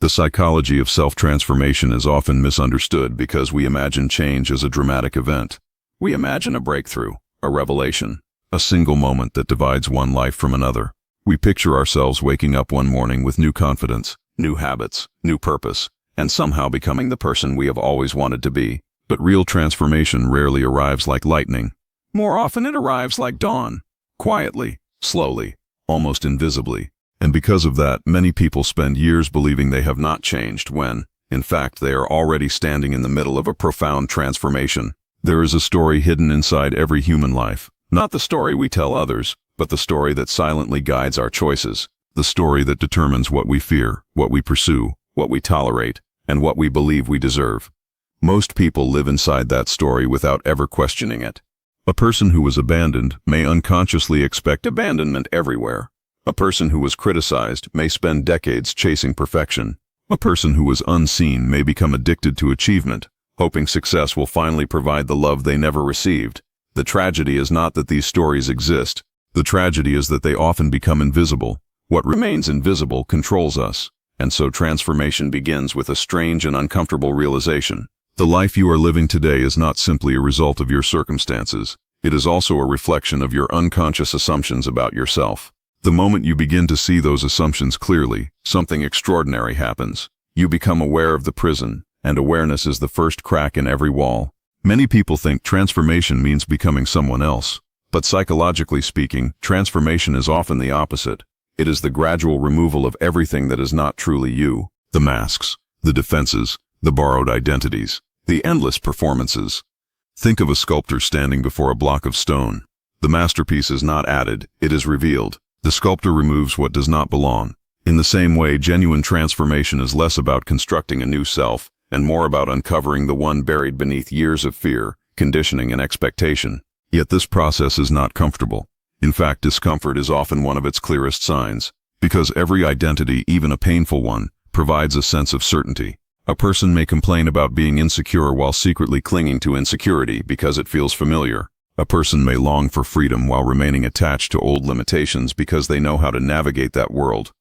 The psychology of self-transformation is often misunderstood because we imagine change as a dramatic event. We imagine a breakthrough, a revelation, a single moment that divides one life from another. We picture ourselves waking up one morning with new confidence, new habits, new purpose, and somehow becoming the person we have always wanted to be. But real transformation rarely arrives like lightning. More often it arrives like dawn, quietly, slowly, almost invisibly. And because of that, many people spend years believing they have not changed when, in fact, they are already standing in the middle of a profound transformation. There is a story hidden inside every human life. Not the story we tell others, but the story that silently guides our choices. The story that determines what we fear, what we pursue, what we tolerate, and what we believe we deserve. Most people live inside that story without ever questioning it. A person who was abandoned may unconsciously expect abandonment everywhere. A person who was criticized may spend decades chasing perfection. A person who was unseen may become addicted to achievement, hoping success will finally provide the love they never received. The tragedy is not that these stories exist. The tragedy is that they often become invisible. What remains invisible controls us, and so transformation begins with a strange and uncomfortable realization. The life you are living today is not simply a result of your circumstances. It is also a reflection of your unconscious assumptions about yourself. The moment you begin to see those assumptions clearly, something extraordinary happens. You become aware of the prison, and awareness is the first crack in every wall. Many people think transformation means becoming someone else. But psychologically speaking, transformation is often the opposite. It is the gradual removal of everything that is not truly you. The masks, the defenses, the borrowed identities, the endless performances. Think of a sculptor standing before a block of stone. The masterpiece is not added, it is revealed. The sculptor removes what does not belong. In the same way, genuine transformation is less about constructing a new self and more about uncovering the one buried beneath years of fear, conditioning, and expectation. Yet this process is not comfortable. In fact, discomfort is often one of its clearest signs, because every identity, even a painful one, provides a sense of certainty. A person may complain about being insecure while secretly clinging to insecurity because it feels familiar. A person may long for freedom while remaining attached to old limitations because they know how to navigate that world.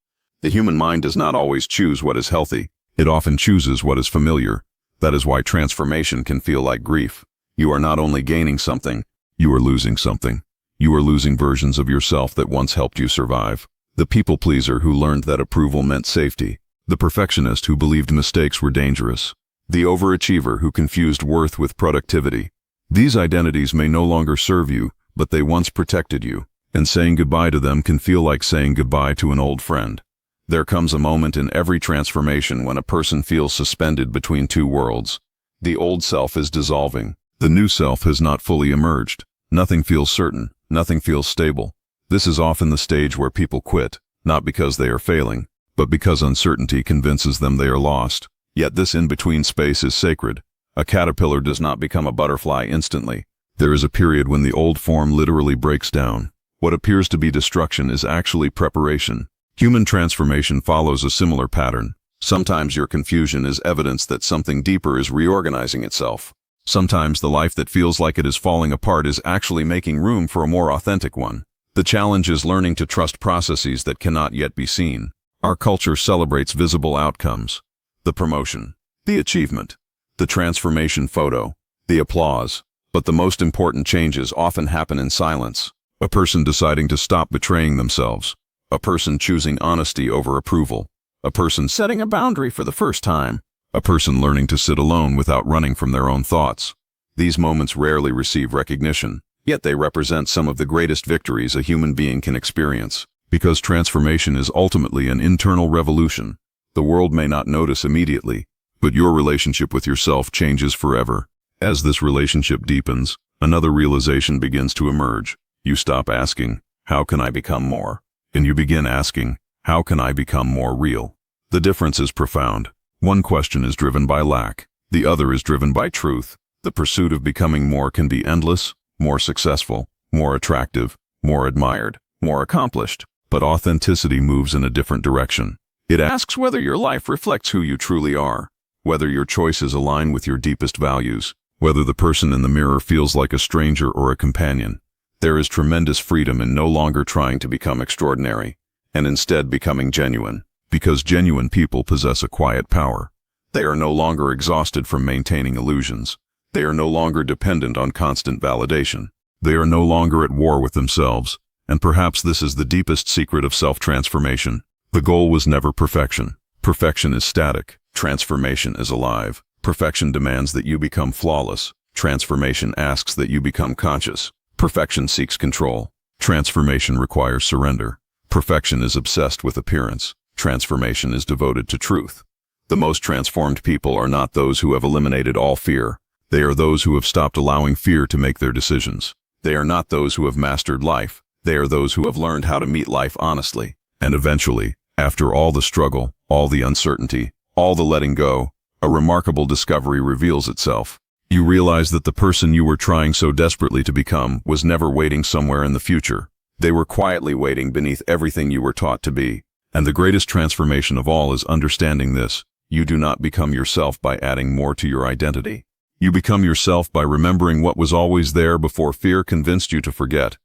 The human mind does not always choose what is healthy. It often chooses what is familiar. That is why transformation can feel like grief. You are not only gaining something, you are losing something. You are losing versions of yourself that once helped you survive. The people pleaser who learned that approval meant safety. The perfectionist who believed mistakes were dangerous. The overachiever who confused worth with productivity. These identities may no longer serve you, but they once protected you, and saying goodbye to them can feel like saying goodbye to an old friend. There comes a moment in every transformation when a person feels suspended between two worlds. The old self is dissolving. The new self has not fully emerged. Nothing feels certain. Nothing feels stable. This is often the stage where people quit, not because they are failing, but because uncertainty convinces them they are lost. Yet this in-between space is sacred. A caterpillar does not become a butterfly instantly. There is a period when the old form literally breaks down. What appears to be destruction is actually preparation. Human transformation follows a similar pattern. Sometimes your confusion is evidence that something deeper is reorganizing itself. Sometimes the life that feels like it is falling apart is actually making room for a more authentic one. The challenge is learning to trust processes that cannot yet be seen. Our culture celebrates visible outcomes. The promotion, the achievement, the transformation photo, the applause. But the most important changes often happen in silence. A person deciding to stop betraying themselves. A person choosing honesty over approval. A person setting a boundary for the first time. A person learning to sit alone without running from their own thoughts. These moments rarely receive recognition, yet they represent some of the greatest victories a human being can experience. Because transformation is ultimately an internal revolution. The world may not notice immediately, but your relationship with yourself changes forever. As this relationship deepens, another realization begins to emerge. You stop asking, "How can I become more?" And you begin asking, "How can I become more real?" The difference is profound. One question is driven by lack. The other is driven by truth. The pursuit of becoming more can be endless, more successful, more attractive, more admired, more accomplished. But authenticity moves in a different direction. It asks whether your life reflects who you truly are, whether your choices align with your deepest values, whether the person in the mirror feels like a stranger or a companion. There is tremendous freedom in no longer trying to become extraordinary, and instead becoming genuine. Because genuine people possess a quiet power. They are no longer exhausted from maintaining illusions. They are no longer dependent on constant validation. They are no longer at war with themselves. And perhaps this is the deepest secret of self-transformation. The goal was never perfection. Perfection is static. Transformation is alive. Perfection demands that you become flawless. Transformation asks that you become conscious. Perfection seeks control. Transformation requires surrender. Perfection is obsessed with appearance. Transformation is devoted to truth. The most transformed people are not those who have eliminated all fear. They are those who have stopped allowing fear to make their decisions. They are not those who have mastered life. They are those who have learned how to meet life honestly. And eventually, after all the struggle, all the uncertainty, all the letting go, a remarkable discovery reveals itself. You realize that the person you were trying so desperately to become was never waiting somewhere in the future. They were quietly waiting beneath everything you were taught to be. And the greatest transformation of all is understanding this. You do not become yourself by adding more to your identity. You become yourself by remembering what was always there before fear convinced you to forget.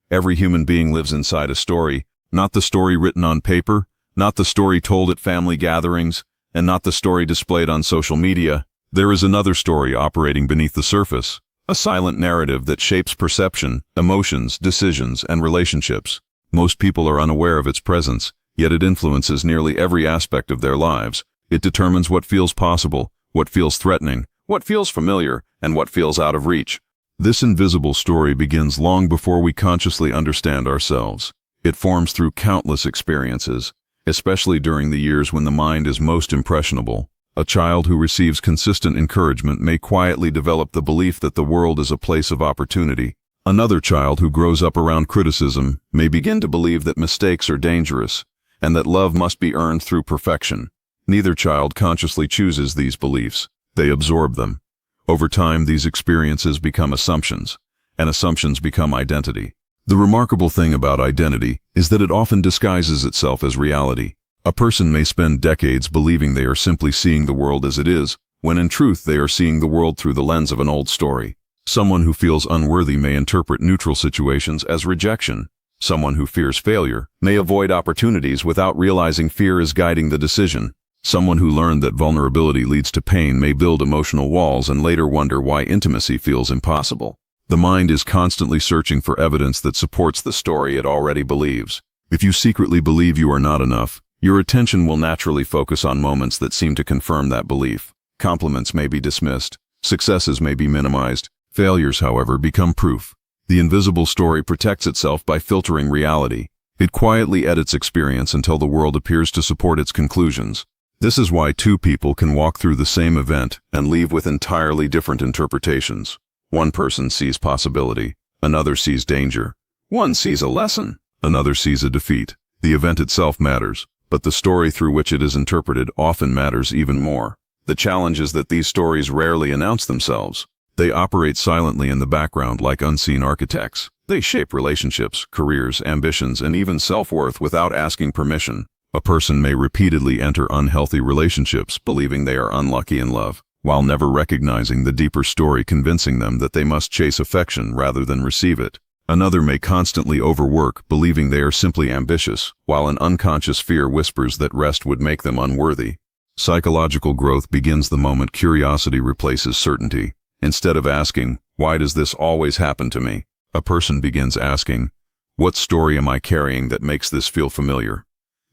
Every human being lives inside a story, not the story written on paper, not the story told at family gatherings, and not the story displayed on social media. There is another story operating beneath the surface, a silent narrative that shapes perception, emotions, decisions, and relationships. Most people are unaware of its presence, yet it influences nearly every aspect of their lives. It determines what feels possible, what feels threatening, what feels familiar, and what feels out of reach. This invisible story begins long before we consciously understand ourselves. It forms through countless experiences, especially during the years when the mind is most impressionable. A child who receives consistent encouragement may quietly develop the belief that the world is a place of opportunity. Another child who grows up around criticism may begin to believe that mistakes are dangerous, and that love must be earned through perfection. Neither child consciously chooses these beliefs. They absorb them. Over time, these experiences become assumptions, and assumptions become identity. The remarkable thing about identity is that it often disguises itself as reality. A person may spend decades believing they are simply seeing the world as it is, when in truth they are seeing the world through the lens of an old story. Someone who feels unworthy may interpret neutral situations as rejection. Someone who fears failure may avoid opportunities without realizing fear is guiding the decision. Someone who learned that vulnerability leads to pain may build emotional walls and later wonder why intimacy feels impossible. The mind is constantly searching for evidence that supports the story it already believes. If you secretly believe you are not enough, your attention will naturally focus on moments that seem to confirm that belief. Compliments may be dismissed, successes may be minimized, failures, however, become proof. The invisible story protects itself by filtering reality. It quietly edits experience until the world appears to support its conclusions. This is why two people can walk through the same event and leave with entirely different interpretations. One person sees possibility, another sees danger. One sees a lesson, another sees a defeat. The event itself matters, but the story through which it is interpreted often matters even more. The challenge is that these stories rarely announce themselves. They operate silently in the background like unseen architects. They shape relationships, careers, ambitions, and even self-worth without asking permission. A person may repeatedly enter unhealthy relationships believing they are unlucky in love, while never recognizing the deeper story convincing them that they must chase affection rather than receive it. Another may constantly overwork, believing they are simply ambitious, while an unconscious fear whispers that rest would make them unworthy. Psychological growth begins the moment curiosity replaces certainty. Instead of asking, "Why does this always happen to me?" a person begins asking, "What story am I carrying that makes this feel familiar?"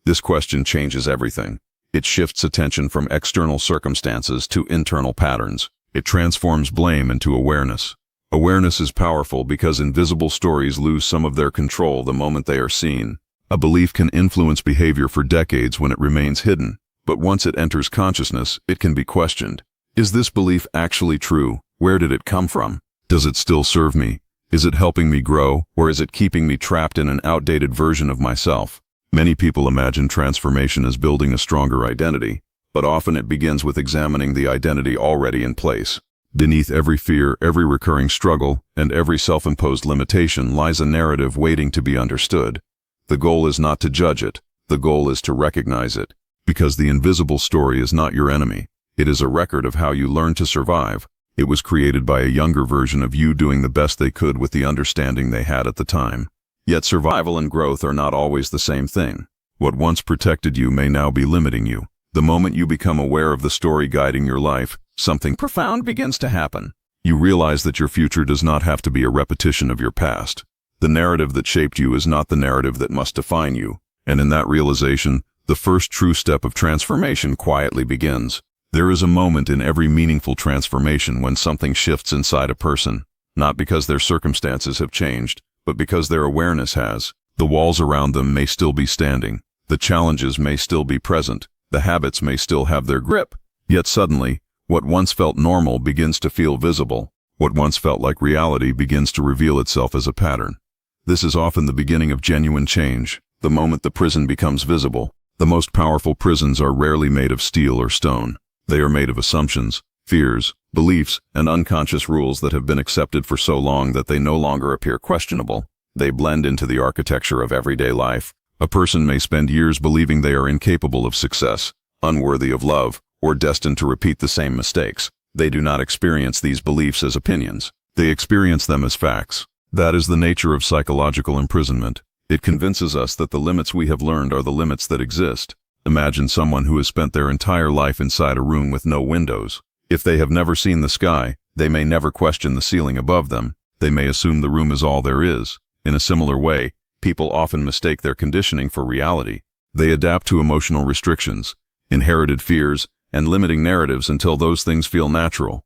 This question changes everything. It shifts attention from external circumstances to internal patterns. It transforms blame into awareness. Awareness is powerful because invisible stories lose some of their control the moment they are seen. A belief can influence behavior for decades when it remains hidden, but once it enters consciousness, it can be questioned. Is this belief actually true? Where did it come from? Does it still serve me? Is it helping me grow, or is it keeping me trapped in an outdated version of myself? Many people imagine transformation as building a stronger identity, but often it begins with examining the identity already in place. Beneath every fear, every recurring struggle, and every self-imposed limitation lies a narrative waiting to be understood. The goal is not to judge it. The goal is to recognize it, because the invisible story is not your enemy. It is a record of how you learned to survive. It was created by a younger version of you doing the best they could with the understanding they had at the time. Yet survival and growth are not always the same thing. What once protected you may now be limiting you. The moment you become aware of the story guiding your life, something profound begins to happen. You realize that your future does not have to be a repetition of your past. The narrative that shaped you is not the narrative that must define you. And in that realization, the first true step of transformation quietly begins. There is a moment in every meaningful transformation when something shifts inside a person, not because their circumstances have changed, but because their awareness has. The walls around them may still be standing, the challenges may still be present, the habits may still have their grip. Yet suddenly, what once felt normal begins to feel visible. What once felt like reality begins to reveal itself as a pattern. This is often the beginning of genuine change, the moment the prison becomes visible. The most powerful prisons are rarely made of steel or stone. They are made of assumptions, fears, beliefs, and unconscious rules that have been accepted for so long that they no longer appear questionable. They blend into the architecture of everyday life. A person may spend years believing they are incapable of success, unworthy of love, or destined to repeat the same mistakes. They do not experience these beliefs as opinions. They experience them as facts. That is the nature of psychological imprisonment. It convinces us that the limits we have learned are the limits that exist. Imagine someone who has spent their entire life inside a room with no windows. If they have never seen the sky, they may never question the ceiling above them. They may assume the room is all there is. In a similar way, people often mistake their conditioning for reality. They adapt to emotional restrictions, inherited fears, and limiting narratives until those things feel natural.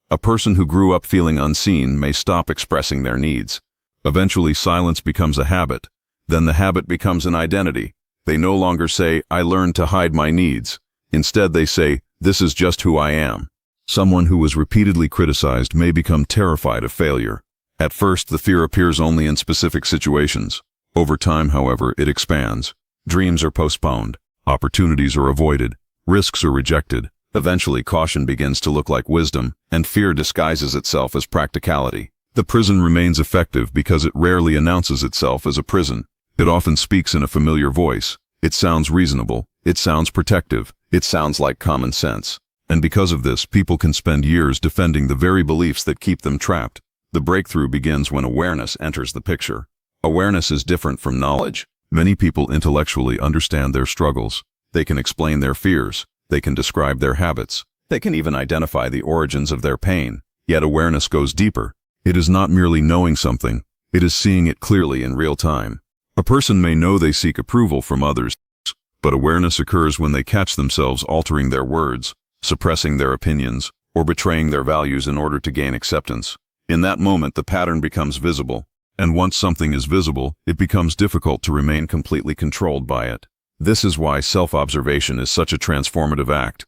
A person who grew up feeling unseen may stop expressing their needs. Eventually, silence becomes a habit. Then the habit becomes an identity. They no longer say, "I learned to hide my needs." Instead, they say, "This is just who I am." Someone who was repeatedly criticized may become terrified of failure. At first, the fear appears only in specific situations. Over time, however, it expands. Dreams are postponed. Opportunities are avoided. Risks are rejected. Eventually, caution begins to look like wisdom, and fear disguises itself as practicality. The prison remains effective because it rarely announces itself as a prison. It often speaks in a familiar voice. It sounds reasonable. It sounds protective. It sounds like common sense. And because of this, people can spend years defending the very beliefs that keep them trapped. The breakthrough begins when awareness enters the picture. Awareness is different from knowledge. Many people intellectually understand their struggles. They can explain their fears. They can describe their habits. They can even identify the origins of their pain. Yet awareness goes deeper. It is not merely knowing something. It is seeing it clearly in real time. A person may know they seek approval from others, but awareness occurs when they catch themselves altering their words, suppressing their opinions, or betraying their values in order to gain acceptance. In that moment, the pattern becomes visible. And once something is visible, it becomes difficult to remain completely controlled by it. This is why self-observation is such a transformative act.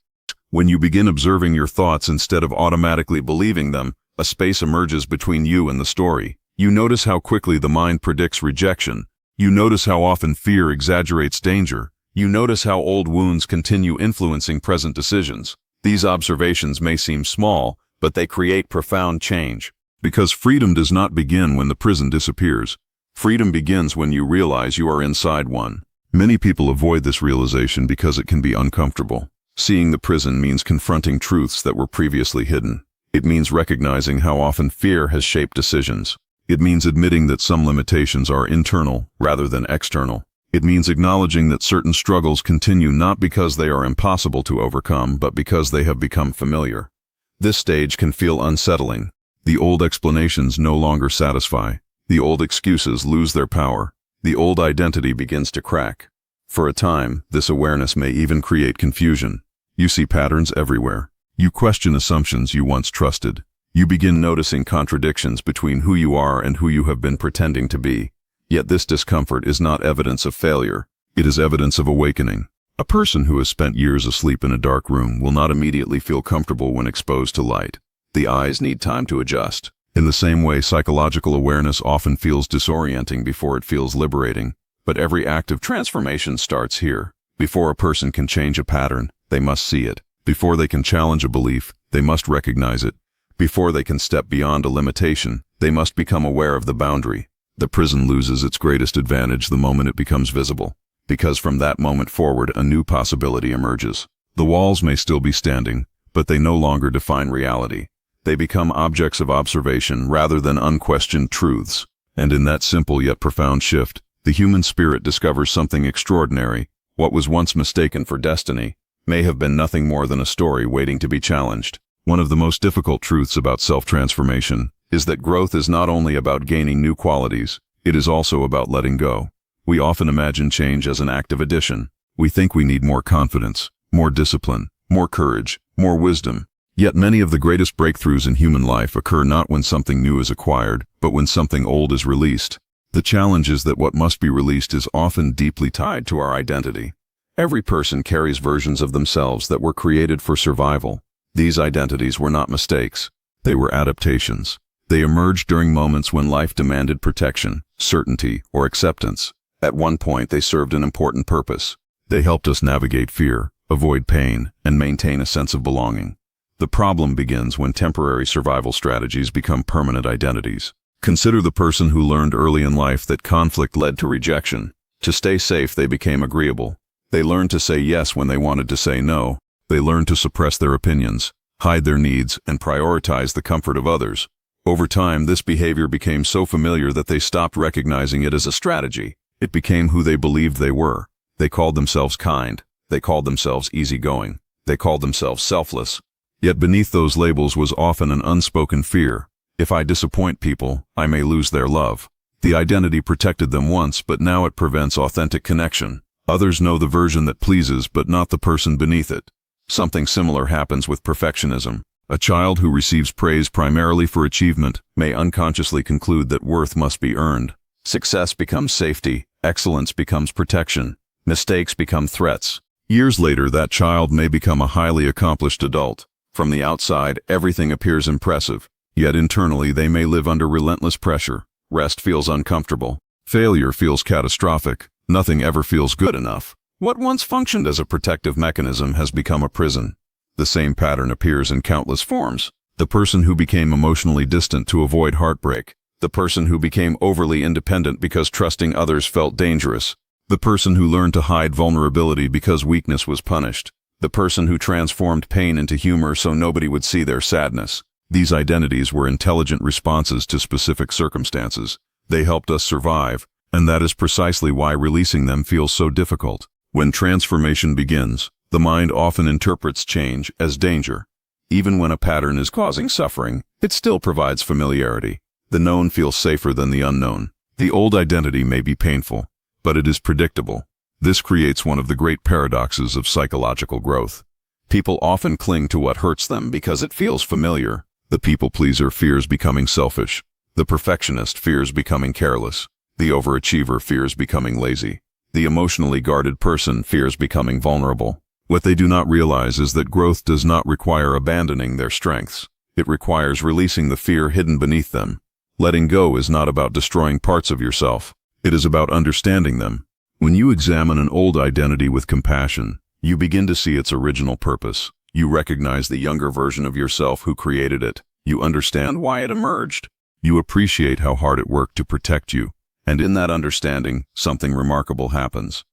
When you begin observing your thoughts instead of automatically believing them, a space emerges between you and the story. You notice how quickly the mind predicts rejection. You notice how often fear exaggerates danger. You notice how old wounds continue influencing present decisions. These observations may seem small, but they create profound change. Because freedom does not begin when the prison disappears. Freedom begins when you realize you are inside one. Many people avoid this realization because it can be uncomfortable. Seeing the prison means confronting truths that were previously hidden. It means recognizing how often fear has shaped decisions. It means admitting that some limitations are internal rather than external. It means acknowledging that certain struggles continue not because they are impossible to overcome, but because they have become familiar. This stage can feel unsettling. The old explanations no longer satisfy. The old excuses lose their power. The old identity begins to crack. For a time, this awareness may even create confusion. You see patterns everywhere. You question assumptions you once trusted. You begin noticing contradictions between who you are and who you have been pretending to be. Yet this discomfort is not evidence of failure. It is evidence of awakening. A person who has spent years asleep in a dark room will not immediately feel comfortable when exposed to light. The eyes need time to adjust. In the same way, psychological awareness often feels disorienting before it feels liberating. But every act of transformation starts here. Before a person can change a pattern, they must see it. Before they can challenge a belief, they must recognize it. Before they can step beyond a limitation, they must become aware of the boundary. The prison loses its greatest advantage the moment it becomes visible, because from that moment forward, a new possibility emerges. The walls may still be standing, but they no longer define reality. They become objects of observation rather than unquestioned truths. And in that simple yet profound shift, the human spirit discovers something extraordinary. What was once mistaken for destiny may have been nothing more than a story waiting to be challenged. One of the most difficult truths about self-transformation is that growth is not only about gaining new qualities, it is also about letting go. We often imagine change as an act of addition. We think we need more confidence, more discipline, more courage, more wisdom. Yet many of the greatest breakthroughs in human life occur not when something new is acquired, but when something old is released. The challenge is that what must be released is often deeply tied to our identity. Every person carries versions of themselves that were created for survival. These identities were not mistakes. They were adaptations. They emerged during moments when life demanded protection, certainty, or acceptance. At one point, they served an important purpose. They helped us navigate fear, avoid pain, and maintain a sense of belonging. The problem begins when temporary survival strategies become permanent identities. Consider the person who learned early in life that conflict led to rejection. To stay safe, they became agreeable. They learned to say yes when they wanted to say no. They learned to suppress their opinions, hide their needs, and prioritize the comfort of others. Over time, this behavior became so familiar that they stopped recognizing it as a strategy. It became who they believed they were. They called themselves kind. They called themselves easygoing. They called themselves selfless. Yet beneath those labels was often an unspoken fear. If I disappoint people, I may lose their love. The identity protected them once, but now it prevents authentic connection. Others know the version that pleases, but not the person beneath it. Something similar happens with perfectionism. A child who receives praise primarily for achievement may unconsciously conclude that worth must be earned. Success becomes safety, excellence becomes protection, mistakes become threats. Years later, that child may become a highly accomplished adult. From the outside, everything appears impressive, yet internally they may live under relentless pressure. Rest feels uncomfortable. Failure feels catastrophic. Nothing ever feels good enough. What once functioned as a protective mechanism has become a prison. The same pattern appears in countless forms. The person who became emotionally distant to avoid heartbreak. The person who became overly independent because trusting others felt dangerous. The person who learned to hide vulnerability because weakness was punished. The person who transformed pain into humor so nobody would see their sadness. These identities were intelligent responses to specific circumstances. They helped us survive, and that is precisely why releasing them feels so difficult. When transformation begins, the mind often interprets change as danger. Even when a pattern is causing suffering, it still provides familiarity. The known feels safer than the unknown. The old identity may be painful, but it is predictable. This creates one of the great paradoxes of psychological growth. People often cling to what hurts them because it feels familiar. The people-pleaser fears becoming selfish. The perfectionist fears becoming careless. The overachiever fears becoming lazy. The emotionally guarded person fears becoming vulnerable. What they do not realize is that growth does not require abandoning their strengths. It requires releasing the fear hidden beneath them. Letting go is not about destroying parts of yourself. It is about understanding them. When you examine an old identity with compassion, you begin to see its original purpose. You recognize the younger version of yourself who created it. You understand why it emerged. You appreciate how hard it worked to protect you. And in that understanding, something remarkable happens.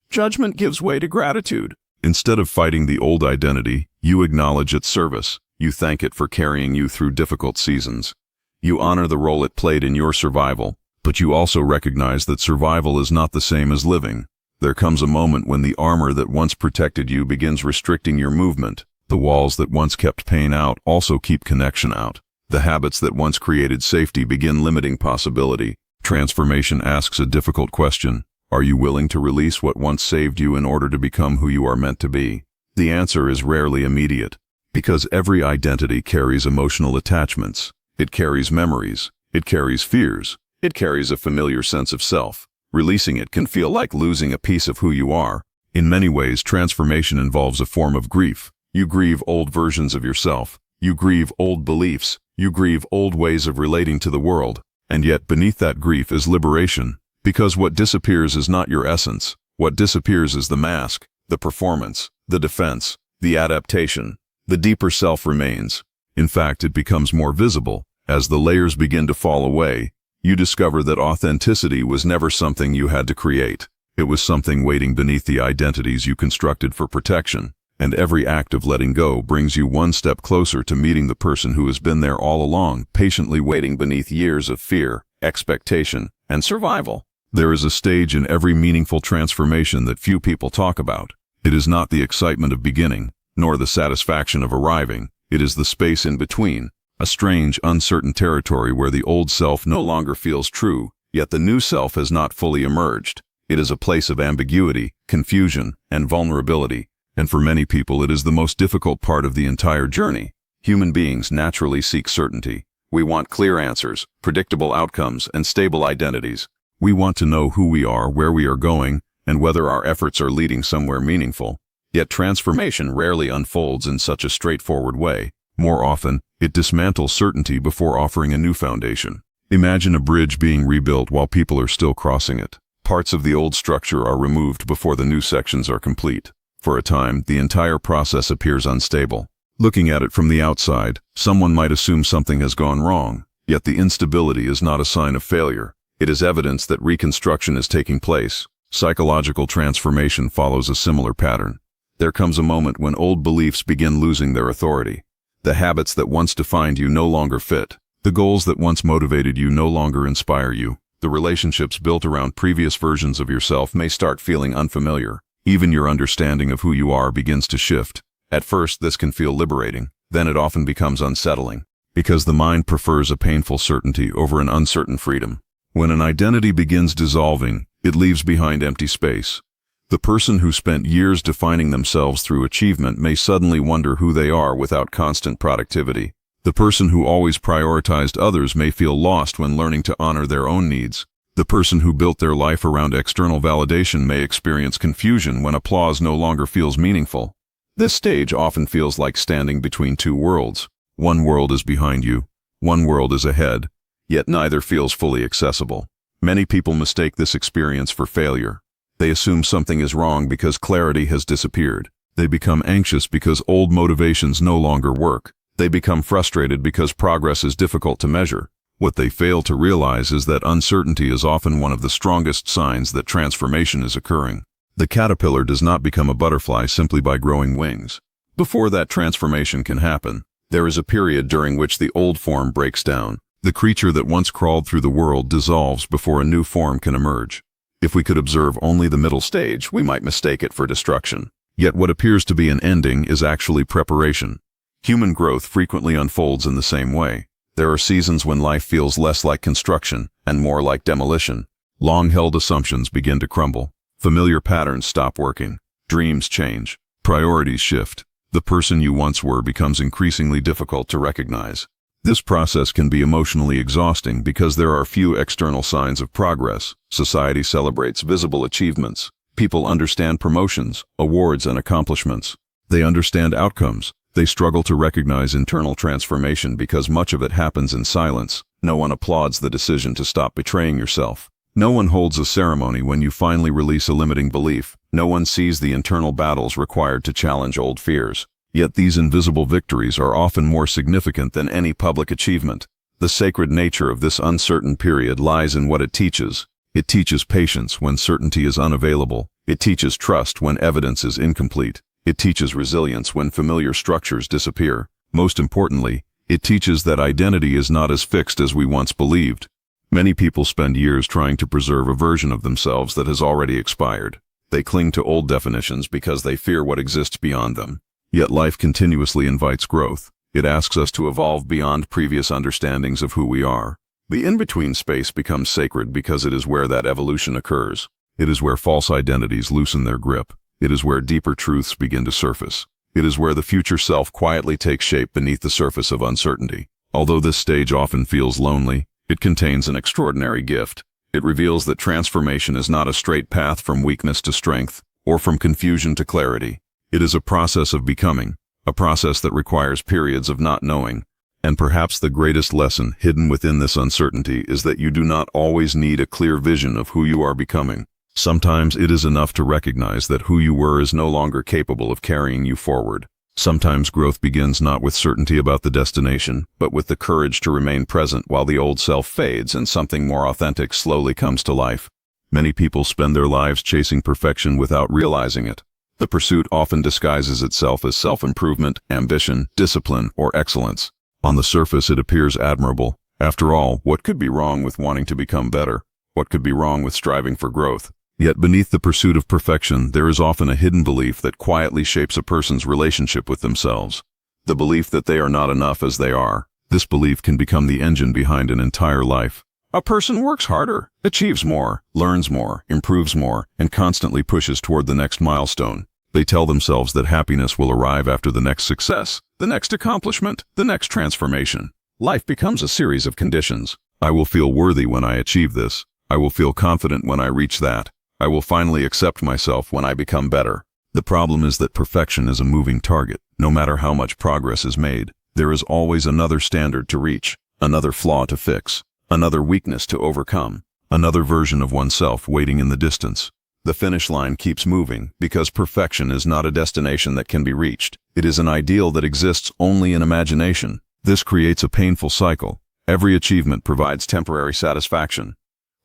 Judgment gives way to gratitude. Instead of fighting the old identity, you acknowledge its service. You thank it for carrying you through difficult seasons. You honor the role it played in your survival, but you also recognize that survival is not the same as living. There comes a moment when the armor that once protected you begins restricting your movement. The walls that once kept pain out also keep connection out. The habits that once created safety begin limiting possibility. Transformation asks a difficult question. Are you willing to release what once saved you in order to become who you are meant to be? The answer is rarely immediate, because every identity carries emotional attachments. It carries memories. It carries fears. It carries a familiar sense of self. Releasing it can feel like losing a piece of who you are. In many ways, transformation involves a form of grief. You grieve old versions of yourself. You grieve old beliefs. You grieve old ways of relating to the world. And yet beneath that grief is liberation. Because what disappears is not your essence. What disappears is the mask, the performance, the defense, the adaptation. The deeper self remains. In fact, it becomes more visible. As the layers begin to fall away, you discover that authenticity was never something you had to create. It was something waiting beneath the identities you constructed for protection. And every act of letting go brings you one step closer to meeting the person who has been there all along, patiently waiting beneath years of fear, expectation, and survival. There is a stage in every meaningful transformation that few people talk about. It is not the excitement of beginning, nor the satisfaction of arriving. It is the space in between, a strange, uncertain territory where the old self no longer feels true, yet the new self has not fully emerged. It is a place of ambiguity, confusion, and vulnerability, and for many people it is the most difficult part of the entire journey. Human beings naturally seek certainty. We want clear answers, predictable outcomes, and stable identities. We want to know who we are, where we are going, and whether our efforts are leading somewhere meaningful. Yet transformation rarely unfolds in such a straightforward way. More often, it dismantles certainty before offering a new foundation. Imagine a bridge being rebuilt while people are still crossing it. Parts of the old structure are removed before the new sections are complete. For a time, the entire process appears unstable. Looking at it from the outside, someone might assume something has gone wrong. Yet the instability is not a sign of failure. It is evidence that reconstruction is taking place. Psychological transformation follows a similar pattern. There comes a moment when old beliefs begin losing their authority. The habits that once defined you no longer fit. The goals that once motivated you no longer inspire you. The relationships built around previous versions of yourself may start feeling unfamiliar. Even your understanding of who you are begins to shift. At first, this can feel liberating. Then it often becomes unsettling, because the mind prefers a painful certainty over an uncertain freedom. When an identity begins dissolving, it leaves behind empty space. The person who spent years defining themselves through achievement may suddenly wonder who they are without constant productivity. The person who always prioritized others may feel lost when learning to honor their own needs. The person who built their life around external validation may experience confusion when applause no longer feels meaningful. This stage often feels like standing between two worlds. One world is behind you, one world is ahead, yet neither feels fully accessible. Many people mistake this experience for failure. They assume something is wrong because clarity has disappeared. They become anxious because old motivations no longer work. They become frustrated because progress is difficult to measure. What they fail to realize is that uncertainty is often one of the strongest signs that transformation is occurring. The caterpillar does not become a butterfly simply by growing wings. Before that transformation can happen, there is a period during which the old form breaks down. The creature that once crawled through the world dissolves before a new form can emerge. If we could observe only the middle stage, we might mistake it for destruction. Yet what appears to be an ending is actually preparation. Human growth frequently unfolds in the same way. There are seasons when life feels less like construction and more like demolition. Long-held assumptions begin to crumble. Familiar patterns stop working. Dreams change. Priorities shift. The person you once were becomes increasingly difficult to recognize. This process can be emotionally exhausting because there are few external signs of progress. Society celebrates visible achievements. People understand promotions, awards, and accomplishments. They understand outcomes. They struggle to recognize internal transformation because much of it happens in silence. No one applauds the decision to stop betraying yourself. No one holds a ceremony when you finally release a limiting belief. No one sees the internal battles required to challenge old fears. Yet these invisible victories are often more significant than any public achievement. The sacred nature of this uncertain period lies in what it teaches. It teaches patience when certainty is unavailable. It teaches trust when evidence is incomplete. It teaches resilience when familiar structures disappear. Most importantly, it teaches that identity is not as fixed as we once believed. Many people spend years trying to preserve a version of themselves that has already expired. They cling to old definitions because they fear what exists beyond them. Yet life continuously invites growth. It asks us to evolve beyond previous understandings of who we are. The in-between space becomes sacred because it is where that evolution occurs. It is where false identities loosen their grip. It is where deeper truths begin to surface. It is where the future self quietly takes shape beneath the surface of uncertainty. Although this stage often feels lonely, it contains an extraordinary gift. It reveals that transformation is not a straight path from weakness to strength, or from confusion to clarity. It is a process of becoming, a process that requires periods of not knowing. And perhaps the greatest lesson hidden within this uncertainty is that you do not always need a clear vision of who you are becoming. Sometimes it is enough to recognize that who you were is no longer capable of carrying you forward. Sometimes growth begins not with certainty about the destination, but with the courage to remain present while the old self fades and something more authentic slowly comes to life. Many people spend their lives chasing perfection without realizing it. The pursuit often disguises itself as self-improvement, ambition, discipline, or excellence. On the surface, it appears admirable. After all, what could be wrong with wanting to become better? What could be wrong with striving for growth? Yet beneath the pursuit of perfection, there is often a hidden belief that quietly shapes a person's relationship with themselves. The belief that they are not enough as they are. This belief can become the engine behind an entire life. A person works harder, achieves more, learns more, improves more, and constantly pushes toward the next milestone. They tell themselves that happiness will arrive after the next success, the next accomplishment, the next transformation. Life becomes a series of conditions. I will feel worthy when I achieve this. I will feel confident when I reach that. I will finally accept myself when I become better. The problem is that perfection is a moving target. No matter how much progress is made, there is always another standard to reach, another flaw to fix, another weakness to overcome, another version of oneself waiting in the distance. The finish line keeps moving because perfection is not a destination that can be reached. It is an ideal that exists only in imagination. This creates a painful cycle. Every achievement provides temporary satisfaction.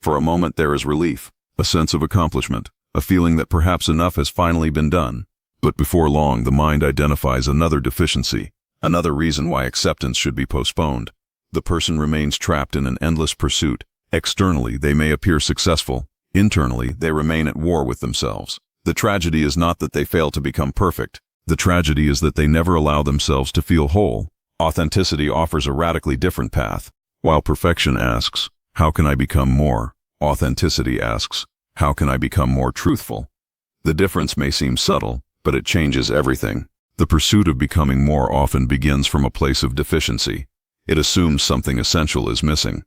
For a moment there is relief, a sense of accomplishment, a feeling that perhaps enough has finally been done. But before long, the mind identifies another deficiency, another reason why acceptance should be postponed. The person remains trapped in an endless pursuit. Externally, they may appear successful. Internally, they remain at war with themselves. The tragedy is not that they fail to become perfect. The tragedy is that they never allow themselves to feel whole. Authenticity offers a radically different path. While perfection asks, how can I become more? Authenticity asks, how can I become more truthful? The difference may seem subtle, but it changes everything. The pursuit of becoming more often begins from a place of deficiency. It assumes something essential is missing.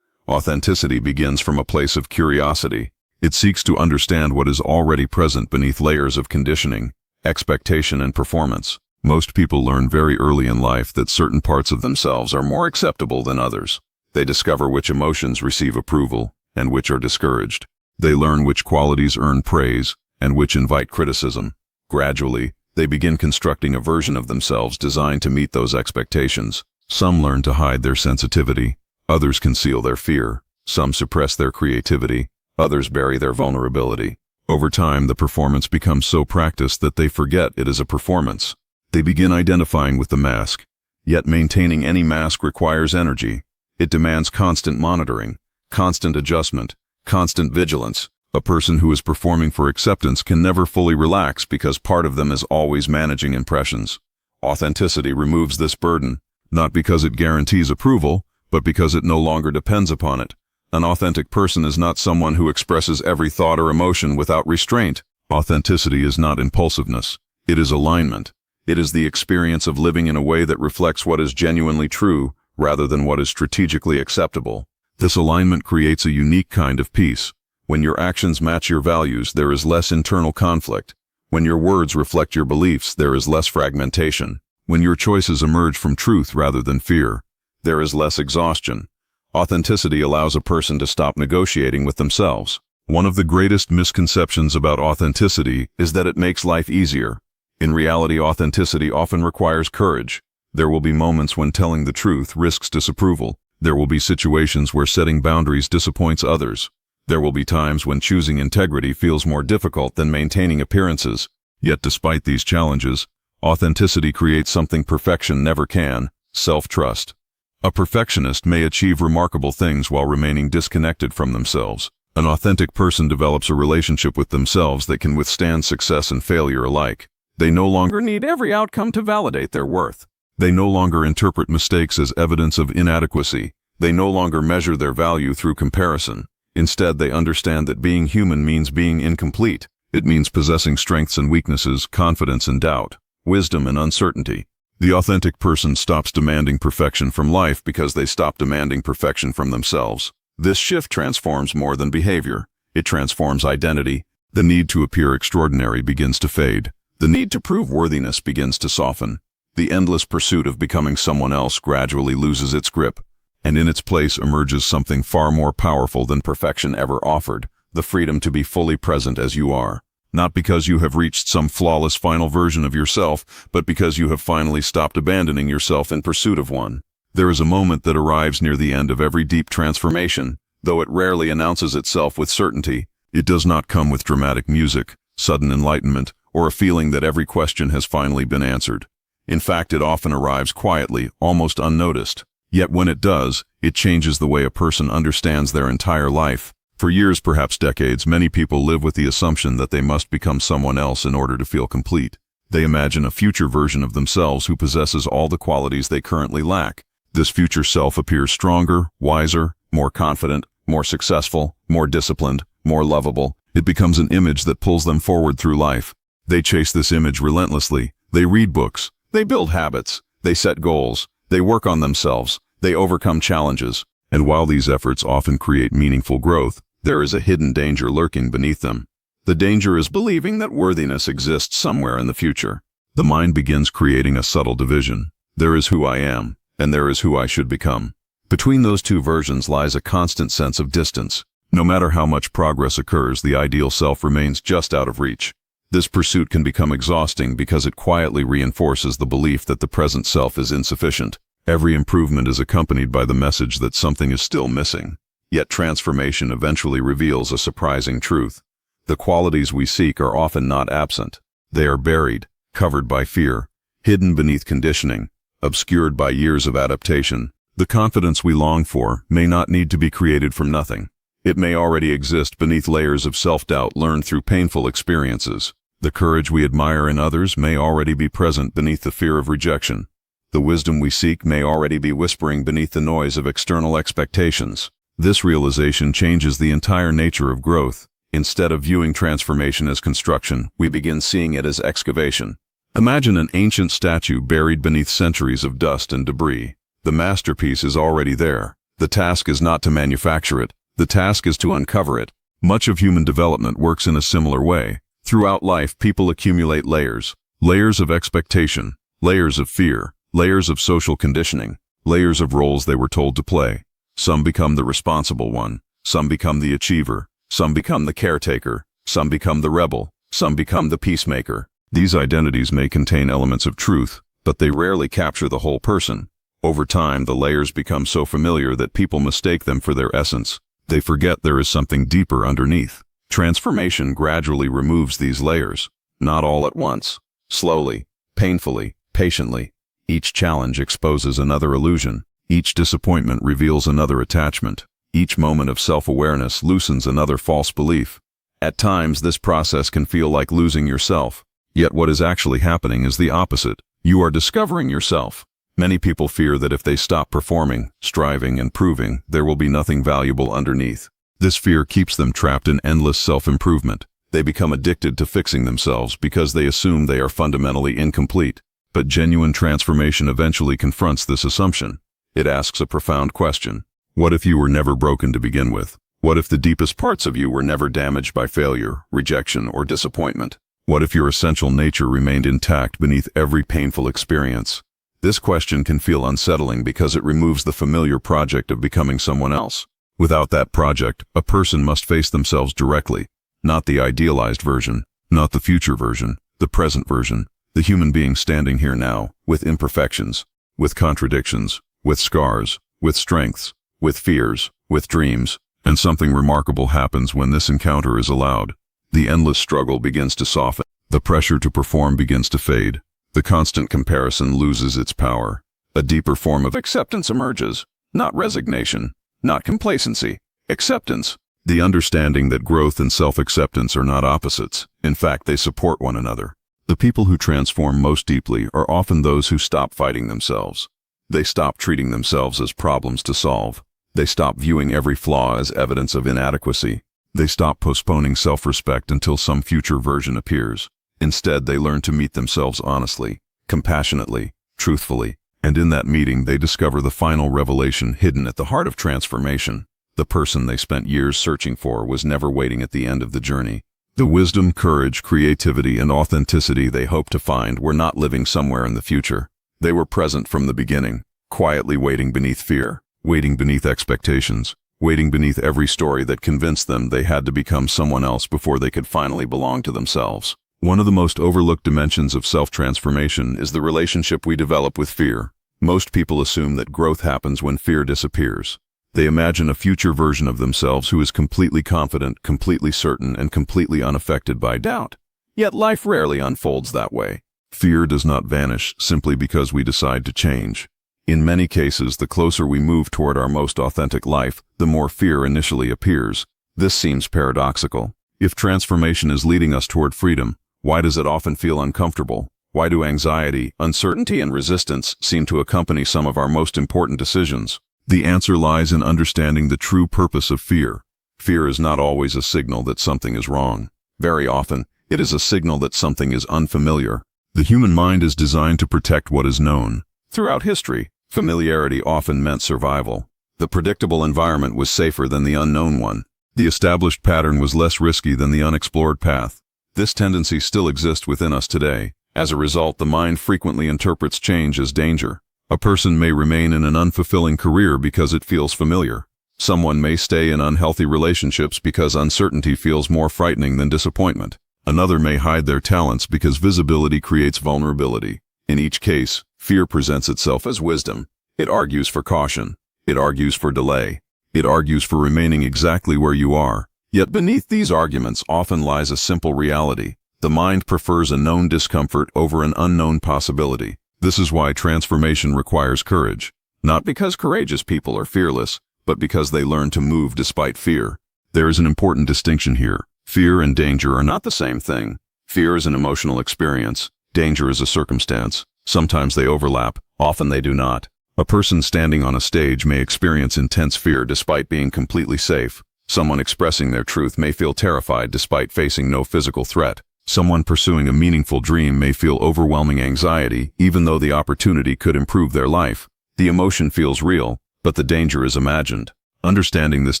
Authenticity begins from a place of curiosity. It seeks to understand what is already present beneath layers of conditioning, expectation, and performance. Most people learn very early in life that certain parts of themselves are more acceptable than others. They discover which emotions receive approval and which are discouraged. They learn which qualities earn praise and which invite criticism. Gradually, they begin constructing a version of themselves designed to meet those expectations. Some learn to hide their sensitivity. Others conceal their fear. Some suppress their creativity. Others bury their vulnerability. Over time, the performance becomes so practiced that they forget it is a performance. They begin identifying with the mask. Yet maintaining any mask requires energy. It demands constant monitoring, constant adjustment, constant vigilance. A person who is performing for acceptance can never fully relax because part of them is always managing impressions. Authenticity removes this burden, not because it guarantees approval, but because it no longer depends upon it. An authentic person is not someone who expresses every thought or emotion without restraint. Authenticity is not impulsiveness. It is alignment. It is the experience of living in a way that reflects what is genuinely true, rather than what is strategically acceptable. This alignment creates a unique kind of peace. When your actions match your values, there is less internal conflict. When your words reflect your beliefs, there is less fragmentation. When your choices emerge from truth rather than fear, there is less exhaustion. Authenticity allows a person to stop negotiating with themselves. One of the greatest misconceptions about authenticity is that it makes life easier. In reality, authenticity often requires courage. There will be moments when telling the truth risks disapproval. There will be situations where setting boundaries disappoints others. There will be times when choosing integrity feels more difficult than maintaining appearances. Yet despite these challenges, authenticity creates something perfection never can: self-trust. A perfectionist may achieve remarkable things while remaining disconnected from themselves. An authentic person develops a relationship with themselves that can withstand success and failure alike. They no longer need every outcome to validate their worth. They no longer interpret mistakes as evidence of inadequacy. They no longer measure their value through comparison. Instead, they understand that being human means being incomplete. It means possessing strengths and weaknesses, confidence and doubt, wisdom and uncertainty. The authentic person stops demanding perfection from life because they stop demanding perfection from themselves. This shift transforms more than behavior. It transforms identity. The need to appear extraordinary begins to fade. The need to prove worthiness begins to soften. The endless pursuit of becoming someone else gradually loses its grip, and in its place emerges something far more powerful than perfection ever offered: the freedom to be fully present as you are. Not because you have reached some flawless final version of yourself, but because you have finally stopped abandoning yourself in pursuit of one. There is a moment that arrives near the end of every deep transformation. Though it rarely announces itself with certainty, it does not come with dramatic music, sudden enlightenment, or a feeling that every question has finally been answered. In fact, it often arrives quietly, almost unnoticed. Yet when it does, it changes the way a person understands their entire life. For years, perhaps decades, many people live with the assumption that they must become someone else in order to feel complete. They imagine a future version of themselves who possesses all the qualities they currently lack. This future self appears stronger, wiser, more confident, more successful, more disciplined, more lovable. It becomes an image that pulls them forward through life. They chase this image relentlessly. They read books. They build habits. They set goals. They work on themselves. They overcome challenges. And while these efforts often create meaningful growth, there is a hidden danger lurking beneath them. The danger is believing that worthiness exists somewhere in the future. The mind begins creating a subtle division. There is who I am, and there is who I should become. Between those two versions lies a constant sense of distance. No matter how much progress occurs, the ideal self remains just out of reach. This pursuit can become exhausting because it quietly reinforces the belief that the present self is insufficient. Every improvement is accompanied by the message that something is still missing. Yet transformation eventually reveals a surprising truth. The qualities we seek are often not absent. They are buried, covered by fear, hidden beneath conditioning, obscured by years of adaptation. The confidence we long for may not need to be created from nothing. It may already exist beneath layers of self-doubt learned through painful experiences. The courage we admire in others may already be present beneath the fear of rejection. The wisdom we seek may already be whispering beneath the noise of external expectations. This realization changes the entire nature of growth. Instead of viewing transformation as construction, we begin seeing it as excavation. Imagine an ancient statue buried beneath centuries of dust and debris. The masterpiece is already there. The task is not to manufacture it. The task is to uncover it. Much of human development works in a similar way. Throughout life, people accumulate layers. Layers of expectation, layers of fear, layers of social conditioning, layers of roles they were told to play. Some become the responsible one. Some become the achiever. Some become the caretaker. Some become the rebel. Some become the peacemaker. These identities may contain elements of truth, but they rarely capture the whole person. Over time, the layers become so familiar that people mistake them for their essence. They forget there is something deeper underneath. Transformation gradually removes these layers, not all at once. Slowly, painfully, patiently. Each challenge exposes another illusion. Each disappointment reveals another attachment. Each moment of self-awareness loosens another false belief. At times, this process can feel like losing yourself. Yet what is actually happening is the opposite. You are discovering yourself. Many people fear that if they stop performing, striving, and proving, there will be nothing valuable underneath. This fear keeps them trapped in endless self-improvement. They become addicted to fixing themselves because they assume they are fundamentally incomplete. But genuine transformation eventually confronts this assumption. It asks a profound question. What if you were never broken to begin with? What if the deepest parts of you were never damaged by failure, rejection, or disappointment? What if your essential nature remained intact beneath every painful experience? This question can feel unsettling because it removes the familiar project of becoming someone else. Without that project, a person must face themselves directly, not the idealized version, not the future version, the present version, the human being standing here now, with imperfections, with contradictions, with scars, with strengths, with fears, with dreams. And something remarkable happens when this encounter is allowed. The endless struggle begins to soften. The pressure to perform begins to fade. The constant comparison loses its power. A deeper form of acceptance emerges. Not resignation, not complacency, acceptance. The understanding that growth and self-acceptance are not opposites. In fact, they support one another. The people who transform most deeply are often those who stop fighting themselves. They stop treating themselves as problems to solve. They stop viewing every flaw as evidence of inadequacy. They stop postponing self-respect until some future version appears. Instead, they learn to meet themselves honestly, compassionately, truthfully, and in that meeting they discover the final revelation hidden at the heart of transformation. The person they spent years searching for was never waiting at the end of the journey. The wisdom, courage, creativity, and authenticity they hoped to find were not living somewhere in the future. They were present from the beginning, quietly waiting beneath fear, waiting beneath expectations, waiting beneath every story that convinced them they had to become someone else before they could finally belong to themselves. One of the most overlooked dimensions of self-transformation is the relationship we develop with fear. Most people assume that growth happens when fear disappears. They imagine a future version of themselves who is completely confident, completely certain, and completely unaffected by doubt. Yet life rarely unfolds that way. Fear does not vanish simply because we decide to change. In many cases, the closer we move toward our most authentic life, the more fear initially appears. This seems paradoxical. If transformation is leading us toward freedom, why does it often feel uncomfortable? Why do anxiety, uncertainty, and resistance seem to accompany some of our most important decisions? The answer lies in understanding the true purpose of fear. Fear is not always a signal that something is wrong. Very often, it is a signal that something is unfamiliar. The human mind is designed to protect what is known. Throughout history, familiarity often meant survival. The predictable environment was safer than the unknown one. The established pattern was less risky than the unexplored path. This tendency still exists within us today. As a result, the mind frequently interprets change as danger. A person may remain in an unfulfilling career because it feels familiar. Someone may stay in unhealthy relationships because uncertainty feels more frightening than disappointment. Another may hide their talents because visibility creates vulnerability. In each case, fear presents itself as wisdom. It argues for caution. It argues for delay. It argues for remaining exactly where you are. Yet beneath these arguments often lies a simple reality. The mind prefers a known discomfort over an unknown possibility. This is why transformation requires courage. Not because courageous people are fearless, but because they learn to move despite fear. There is an important distinction here. Fear and danger are not the same thing. Fear is an emotional experience. Danger is a circumstance. Sometimes they overlap, often they do not. A person standing on a stage may experience intense fear despite being completely safe. Someone expressing their truth may feel terrified despite facing no physical threat. Someone pursuing a meaningful dream may feel overwhelming anxiety, even though the opportunity could improve their life. The emotion feels real, but the danger is imagined. Understanding this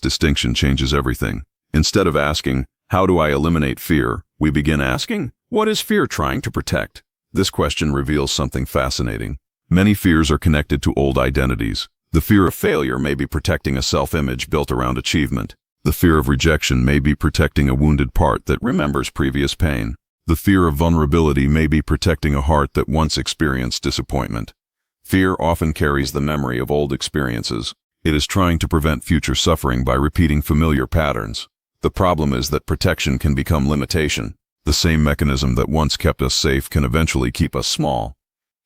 distinction changes everything. Instead of asking, "How do I eliminate fear?" we begin asking, "What is fear trying to protect?" This question reveals something fascinating. Many fears are connected to old identities. The fear of failure may be protecting a self-image built around achievement. The fear of rejection may be protecting a wounded part that remembers previous pain. The fear of vulnerability may be protecting a heart that once experienced disappointment. Fear often carries the memory of old experiences. It is trying to prevent future suffering by repeating familiar patterns. The problem is that protection can become limitation. The same mechanism that once kept us safe can eventually keep us small.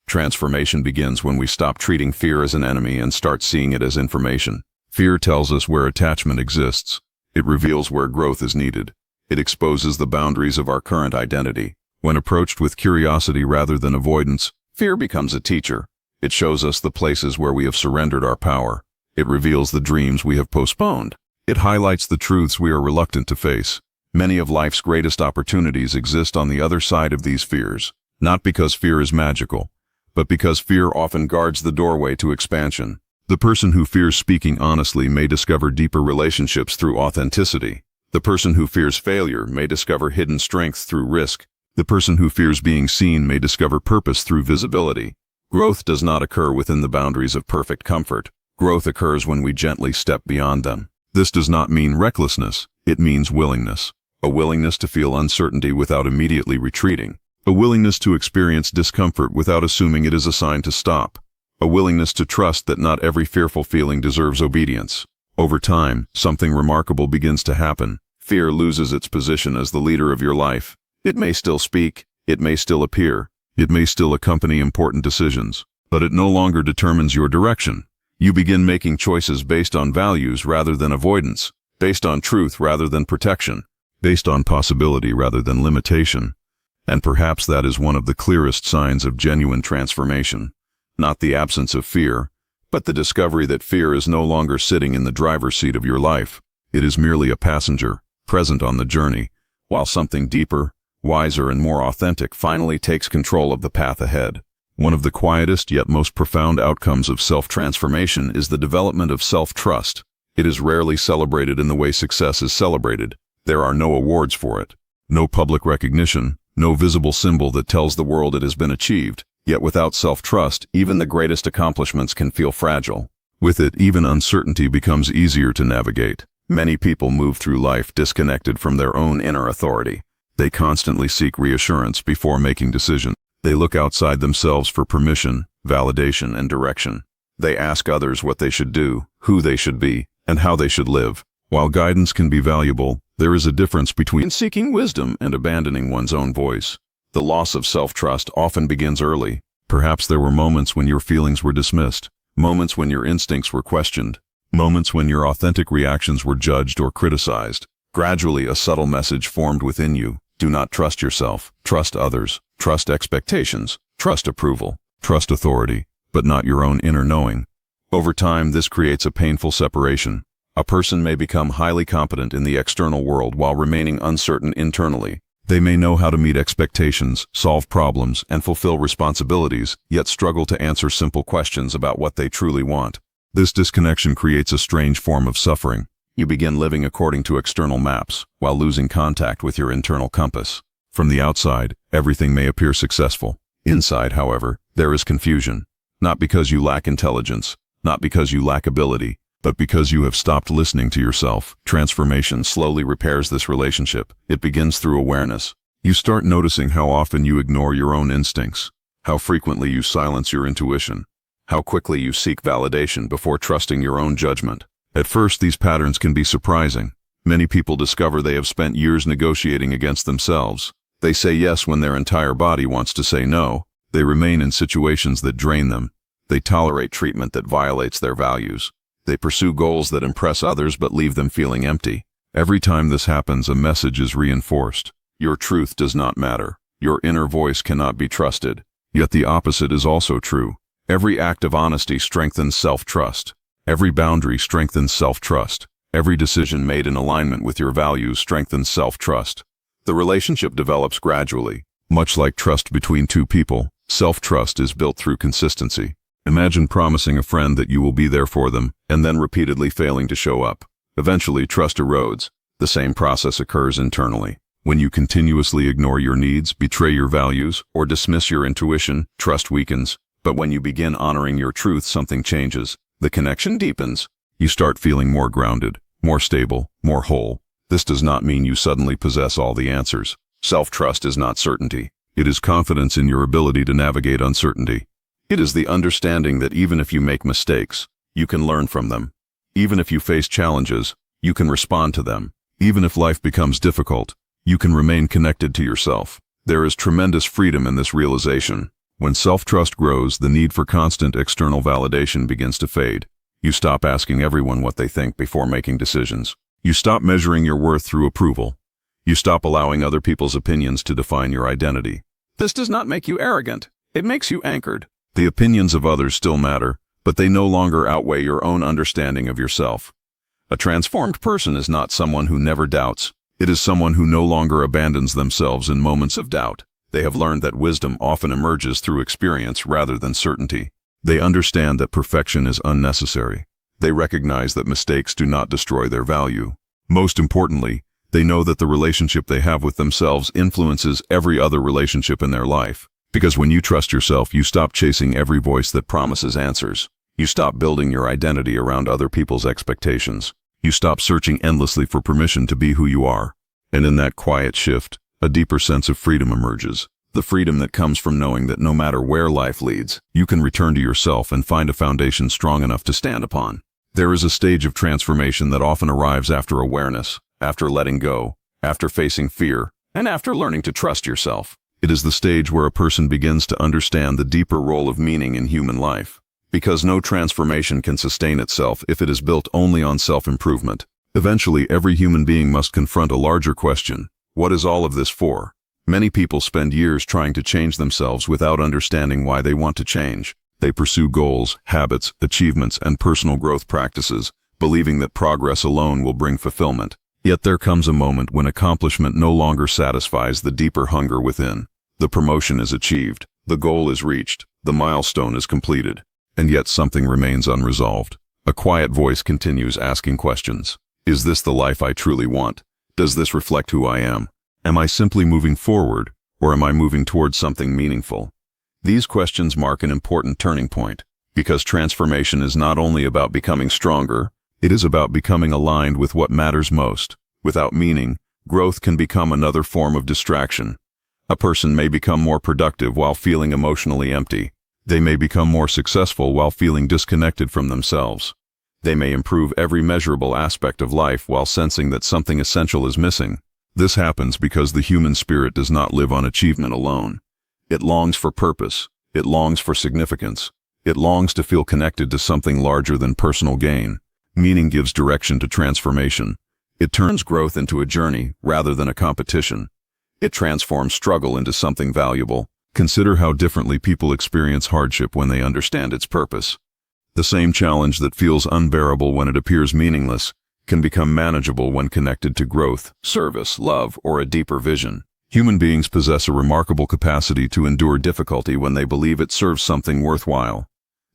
Transformation begins when we stop treating fear as an enemy and start seeing it as information. Fear tells us where attachment exists. It reveals where growth is needed. It exposes the boundaries of our current identity. When approached with curiosity rather than avoidance, fear becomes a teacher. It shows us the places where we have surrendered our power. It reveals the dreams we have postponed. It highlights the truths we are reluctant to face. Many of life's greatest opportunities exist on the other side of these fears. Not because fear is magical, but because fear often guards the doorway to expansion. The person who fears speaking honestly may discover deeper relationships through authenticity. The person who fears failure may discover hidden strength through risk. The person who fears being seen may discover purpose through visibility. Growth does not occur within the boundaries of perfect comfort. Growth occurs when we gently step beyond them. This does not mean recklessness. It means willingness. A willingness to feel uncertainty without immediately retreating. A willingness to experience discomfort without assuming it is a sign to stop. A willingness to trust that not every fearful feeling deserves obedience. Over time, something remarkable begins to happen. Fear loses its position as the leader of your life. It may still speak, it may still appear, it may still accompany important decisions, but it no longer determines your direction. You begin making choices based on values rather than avoidance, based on truth rather than protection, based on possibility rather than limitation. And perhaps that is one of the clearest signs of genuine transformation. Not the absence of fear, but the discovery that fear is no longer sitting in the driver's seat of your life. It is merely a passenger, present on the journey, while something deeper, wiser, and more authentic finally takes control of the path ahead. One of the quietest yet most profound outcomes of self-transformation is the development of self-trust. It is rarely celebrated in the way success is celebrated. There are no awards for it, no public recognition, no visible symbol that tells the world it has been achieved. Yet without self-trust, even the greatest accomplishments can feel fragile. With it, even uncertainty becomes easier to navigate. Many people move through life disconnected from their own inner authority. They constantly seek reassurance before making decisions. They look outside themselves for permission, validation, and direction. They ask others what they should do, who they should be, and how they should live. While guidance can be valuable, there is a difference between seeking wisdom and abandoning one's own voice. The loss of self-trust often begins early. Perhaps there were moments when your feelings were dismissed, moments when your instincts were questioned, moments when your authentic reactions were judged or criticized. Gradually, a subtle message formed within you. Do not trust yourself. Trust others. Trust expectations. Trust approval. Trust authority, but not your own inner knowing. Over time, this creates a painful separation. A person may become highly competent in the external world while remaining uncertain internally. They may know how to meet expectations, solve problems, and fulfill responsibilities, yet struggle to answer simple questions about what they truly want. This disconnection creates a strange form of suffering. You begin living according to external maps, while losing contact with your internal compass. From the outside, everything may appear successful. Inside, however, there is confusion. Not because you lack intelligence, not because you lack ability, but because you have stopped listening to yourself. Transformation slowly repairs this relationship. It begins through awareness. You start noticing how often you ignore your own instincts, how frequently you silence your intuition, how quickly you seek validation before trusting your own judgment. At first, these patterns can be surprising. Many people discover they have spent years negotiating against themselves. They say yes when their entire body wants to say no. They remain in situations that drain them. They tolerate treatment that violates their values. They pursue goals that impress others but leave them feeling empty. Every time this happens, a message is reinforced. Your truth does not matter. Your inner voice cannot be trusted. Yet the opposite is also true. Every act of honesty strengthens self-trust. Every boundary strengthens self-trust. Every decision made in alignment with your values strengthens self-trust. The relationship develops gradually. Much like trust between two people, self-trust is built through consistency. Imagine promising a friend that you will be there for them, and then repeatedly failing to show up. Eventually, trust erodes. The same process occurs internally. When you continuously ignore your needs, betray your values, or dismiss your intuition, trust weakens. But when you begin honoring your truth, something changes. The connection deepens. You start feeling more grounded, more stable, more whole. This does not mean you suddenly possess all the answers. Self-trust is not certainty. It is confidence in your ability to navigate uncertainty. It is the understanding that even if you make mistakes, you can learn from them. Even if you face challenges, you can respond to them. Even if life becomes difficult, you can remain connected to yourself. There is tremendous freedom in this realization. When self-trust grows, the need for constant external validation begins to fade. You stop asking everyone what they think before making decisions. You stop measuring your worth through approval. You stop allowing other people's opinions to define your identity. This does not make you arrogant. It makes you anchored. The opinions of others still matter, but they no longer outweigh your own understanding of yourself. A transformed person is not someone who never doubts. It is someone who no longer abandons themselves in moments of doubt. They have learned that wisdom often emerges through experience rather than certainty. They understand that perfection is unnecessary. They recognize that mistakes do not destroy their value. Most importantly, they know that the relationship they have with themselves influences every other relationship in their life. Because when you trust yourself, you stop chasing every voice that promises answers. You stop building your identity around other people's expectations. You stop searching endlessly for permission to be who you are. And in that quiet shift, a deeper sense of freedom emerges. The freedom that comes from knowing that no matter where life leads, you can return to yourself and find a foundation strong enough to stand upon. There is a stage of transformation that often arrives after awareness, after letting go, after facing fear, and after learning to trust yourself. It is the stage where a person begins to understand the deeper role of meaning in human life. Because no transformation can sustain itself if it is built only on self-improvement. Eventually, every human being must confront a larger question. What is all of this for? Many people spend years trying to change themselves without understanding why they want to change. They pursue goals, habits, achievements, and personal growth practices, believing that progress alone will bring fulfillment. Yet there comes a moment when accomplishment no longer satisfies the deeper hunger within. The promotion is achieved, the goal is reached, the milestone is completed, and yet something remains unresolved. A quiet voice continues asking questions. Is this the life I truly want? Does this reflect who I am? Am I simply moving forward, or am I moving towards something meaningful? These questions mark an important turning point, because transformation is not only about becoming stronger, it is about becoming aligned with what matters most. Without meaning, growth can become another form of distraction. A person may become more productive while feeling emotionally empty. They may become more successful while feeling disconnected from themselves. They may improve every measurable aspect of life while sensing that something essential is missing. This happens because the human spirit does not live on achievement alone. It longs for purpose. It longs for significance. It longs to feel connected to something larger than personal gain. Meaning gives direction to transformation. It turns growth into a journey rather than a competition. It transforms struggle into something valuable. Consider how differently people experience hardship when they understand its purpose. The same challenge that feels unbearable when it appears meaningless can become manageable when connected to growth, service, love, or a deeper vision. Human beings possess a remarkable capacity to endure difficulty when they believe it serves something worthwhile.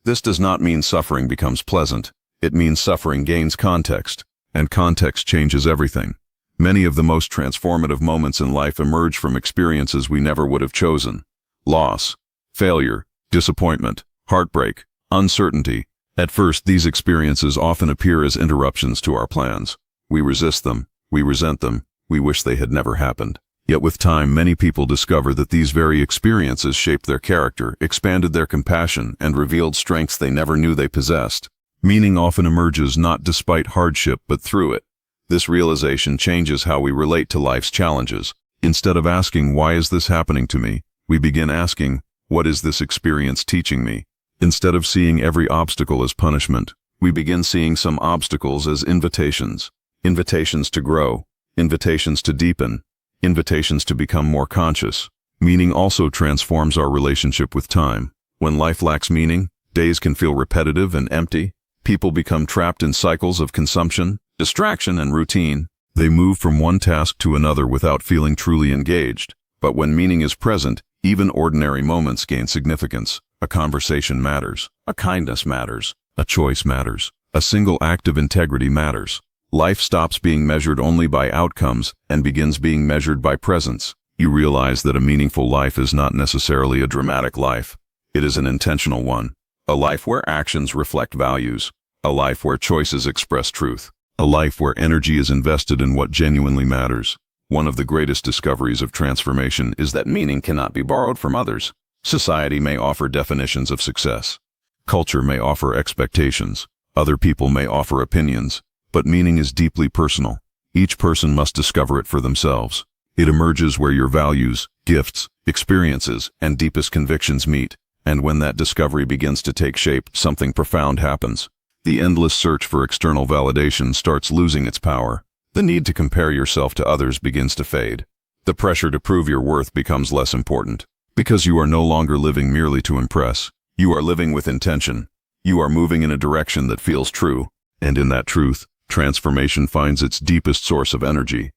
This does not mean suffering becomes pleasant. It means suffering gains context, and context changes everything. Many of the most transformative moments in life emerge from experiences we never would have chosen. Loss, failure, disappointment, heartbreak, uncertainty. At first, these experiences often appear as interruptions to our plans. We resist them, we resent them, we wish they had never happened. Yet with time, many people discover that these very experiences shaped their character, expanded their compassion, and revealed strengths they never knew they possessed. Meaning often emerges not despite hardship but through it. This realization changes how we relate to life's challenges. Instead of asking, "Why is this happening to me?" we begin asking, "What is this experience teaching me?" Instead of seeing every obstacle as punishment, we begin seeing some obstacles as invitations. Invitations to grow, invitations to deepen, invitations to become more conscious. Meaning also transforms our relationship with time. When life lacks meaning, days can feel repetitive and empty. People become trapped in cycles of consumption, distraction, and routine. They move from one task to another without feeling truly engaged. But when meaning is present, even ordinary moments gain significance. A conversation matters. A kindness matters. A choice matters. A single act of integrity matters. Life stops being measured only by outcomes and begins being measured by presence. You realize that a meaningful life is not necessarily a dramatic life. It is an intentional one. A life where actions reflect values. A life where choices express truth. A life where energy is invested in what genuinely matters. One of the greatest discoveries of transformation is that meaning cannot be borrowed from others. Society may offer definitions of success. Culture may offer expectations. Other people may offer opinions. But meaning is deeply personal. Each person must discover it for themselves. It emerges where your values, gifts, experiences, and deepest convictions meet. And when that discovery begins to take shape, something profound happens. The endless search for external validation starts losing its power. The need to compare yourself to others begins to fade. The pressure to prove your worth becomes less important. Because you are no longer living merely to impress. You are living with intention. You are moving in a direction that feels true. And in that truth, transformation finds its deepest source of energy.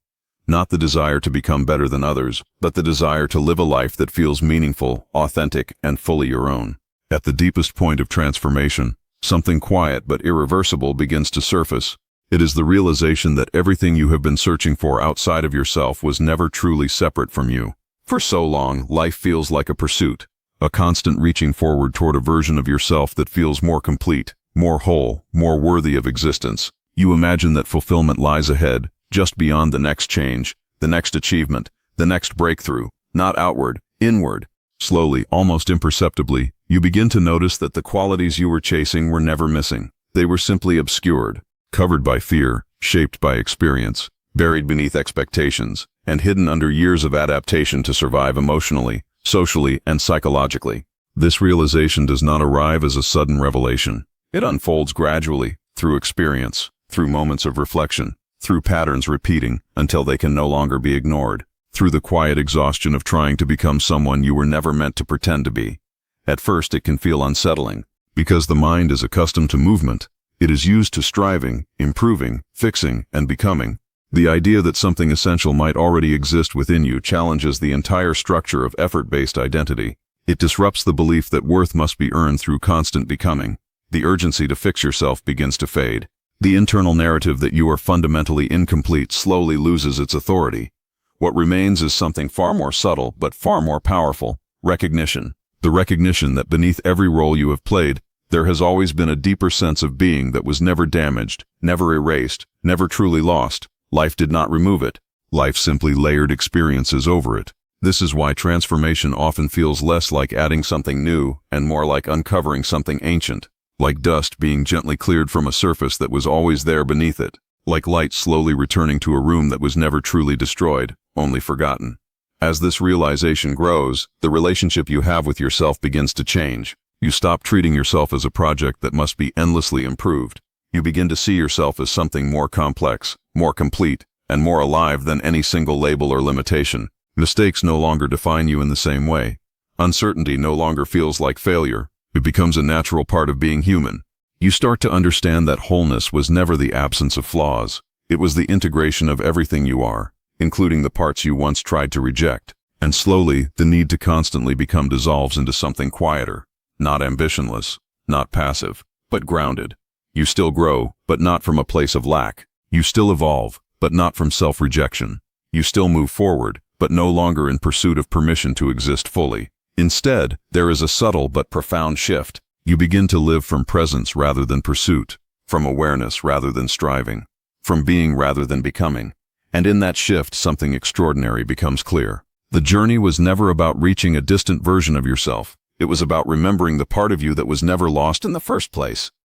Not the desire to become better than others, but the desire to live a life that feels meaningful, authentic, and fully your own. At the deepest point of transformation, something quiet but irreversible begins to surface. It is the realization that everything you have been searching for outside of yourself was never truly separate from you. For so long, life feels like a pursuit, a constant reaching forward toward a version of yourself that feels more complete, more whole, more worthy of existence. You imagine that fulfillment lies ahead, just beyond the next change, the next achievement, the next breakthrough, not outward, inward. Slowly, almost imperceptibly, you begin to notice that the qualities you were chasing were never missing. They were simply obscured, covered by fear, shaped by experience, buried beneath expectations, and hidden under years of adaptation to survive emotionally, socially, and psychologically. This realization does not arrive as a sudden revelation. It unfolds gradually, through experience, through moments of reflection, through patterns repeating until they can no longer be ignored, through the quiet exhaustion of trying to become someone you were never meant to pretend to be. At first, it can feel unsettling. Because the mind is accustomed to movement, it is used to striving, improving, fixing, and becoming. The idea that something essential might already exist within you challenges the entire structure of effort-based identity. It disrupts the belief that worth must be earned through constant becoming. The urgency to fix yourself begins to fade. The internal narrative that you are fundamentally incomplete slowly loses its authority. What remains is something far more subtle but far more powerful: recognition. The recognition that beneath every role you have played, there has always been a deeper sense of being that was never damaged, never erased, never truly lost. Life did not remove it. Life simply layered experiences over it. This is why transformation often feels less like adding something new and more like uncovering something ancient. Like dust being gently cleared from a surface that was always there beneath it. Like light slowly returning to a room that was never truly destroyed, only forgotten. As this realization grows, the relationship you have with yourself begins to change. You stop treating yourself as a project that must be endlessly improved. You begin to see yourself as something more complex, more complete, and more alive than any single label or limitation. Mistakes no longer define you in the same way. Uncertainty no longer feels like failure. It becomes a natural part of being human. You start to understand that wholeness was never the absence of flaws. It was the integration of everything you are, including the parts you once tried to reject. And slowly, the need to constantly become dissolves into something quieter, not ambitionless, not passive, but grounded. You still grow, but not from a place of lack. You still evolve, but not from self-rejection. You still move forward, but no longer in pursuit of permission to exist fully. Instead, there is a subtle but profound shift. You begin to live from presence rather than pursuit, from awareness rather than striving, from being rather than becoming. And in that shift, something extraordinary becomes clear. The journey was never about reaching a distant version of yourself. It was about remembering the part of you that was never lost in the first place.